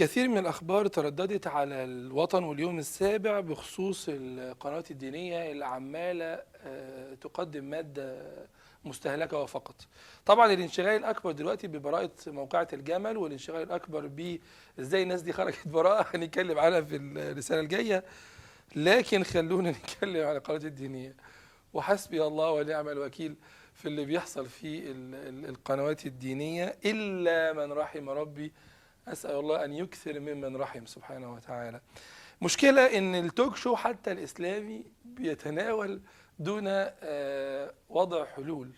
كثير من الأخبار ترددت على الوطن واليوم السابع بخصوص القنوات الدينية اللي عمالة تقدم مادة مستهلكة وفقط. طبعا الانشغال الأكبر دلوقتي ببراءة موقعة الجمل، والانشغال الأكبر بإزاي الناس دي خرجت براءة هنتكلم عنها في الرسالة الجاية. لكن خلونا نتكلم عن القنوات الدينية، وحسبي الله ونعم الوكيل في اللي بيحصل في القنوات الدينية إلا من رحم ربي. أسأل الله أن يكثر ممن رحم سبحانه وتعالى. مشكلة إن التوك شو حتى الإسلامي بيتناول دون وضع حلول.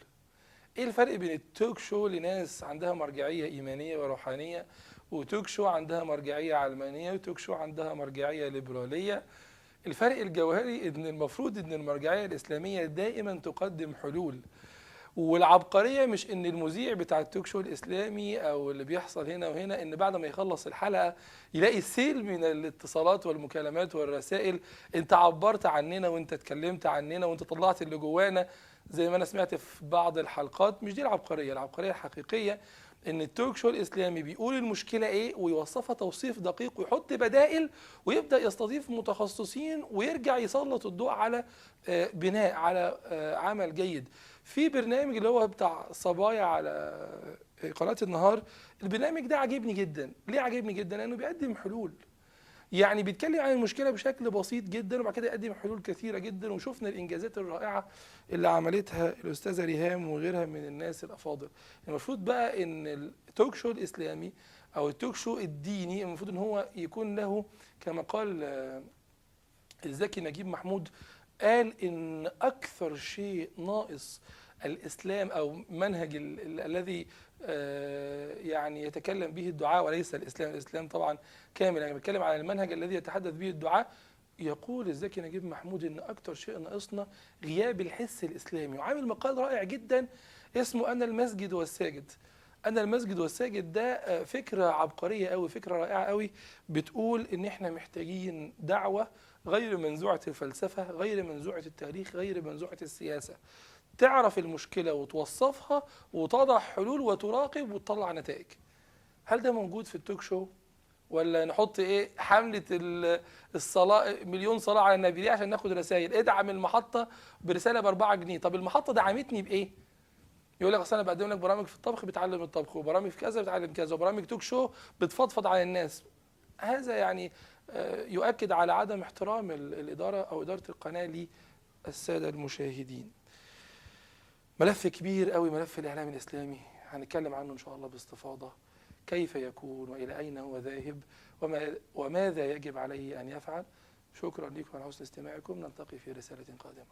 إيه الفرق بين التوك شو لناس عندها مرجعية إيمانية وروحانية، وتوك شو عندها مرجعية علمانية، وتوك شو عندها مرجعية ليبرالية؟ الفرق الجوهري إن المفروض إن المرجعية الإسلامية دائما تقدم حلول، والعبقرية مش ان المذيع بتاع التوك شو الاسلامي او اللي بيحصل هنا وهنا ان بعد ما يخلص الحلقة يلاقي سيل من الاتصالات والمكالمات والرسائل: انت عبرت عننا، وانت اتكلمت عننا، وانت طلعت اللي جوانا، زي ما انا سمعت في بعض الحلقات. مش دي العبقرية. العبقرية الحقيقية ان التوك شو الاسلامي بيقول المشكلة ايه ويوصفها توصيف دقيق ويحط بدائل، ويبدأ يستضيف متخصصين ويرجع يسلط الضوء على بناء على عمل جيد. في برنامج اللي هو بتاع صبايا على قناة النهار، البرنامج ده عجبني جدا. ليه عجبني جدا؟ لأنه بيقدم حلول. يعني بيتكلم عن المشكلة بشكل بسيط جدا، وبعد كده يقدم حلول كثيرة جدا. وشفنا الإنجازات الرائعة اللي عملتها الأستاذة ريهام وغيرها من الناس الأفاضل. المفروض بقى إن التوك شو الإسلامي أو التوك شو الديني المفروض إن هو يكون له، كما قال الزكي نجيب محمود، قال إن أكثر شيء ناقص الإسلام أو منهج الذي يعني يتكلم به الدعاء وليس الإسلام. الإسلام طبعا كامل، يعني بتكلم عن المنهج الذي يتحدث به الدعاء. يقول الزكي نجيب محمود إن أكثر شيء ناقصنا غياب الحس الإسلامي، وعامل مقال رائع جدا اسمه أنا المسجد والساجد. أنا المسجد والساجد ده فكرة عبقرية أوي، فكرة رائعة أوي، بتقول إن إحنا محتاجين دعوة غير منزوعة الفلسفة، غير منزوعة التاريخ، غير منزوعة السياسة. تعرف المشكلة وتوصفها وتضع حلول وتراقب وتطلع نتائج. هل ده موجود في التوك شو؟ ولا نحط ايه حملة الصلاة، مليون صلاة على النبي، ليه؟ عشان ناخد رسائل. ادعم المحطة برسالة ب4 جنيه. طب المحطة دعمتني بايه؟ يقول لك اصل انا بقدم لك برامج في الطبخ بتعلم الطبخ، وبرامج في كذا بتعلم كذا، وبرامج توك شو بتفضفض على الناس. هذا يعني يؤكد على عدم احترام الإدارة أو إدارة القناة للسادة المشاهدين. ملف كبير قوي، ملف الإعلام الإسلامي، هنتكلم عنه إن شاء الله باستفاضة. كيف يكون، وإلى أين هو ذاهب، وماذا يجب عليه أن يفعل. شكرا لكم على حسن استماعكم، نلتقي في رسالة قادمة.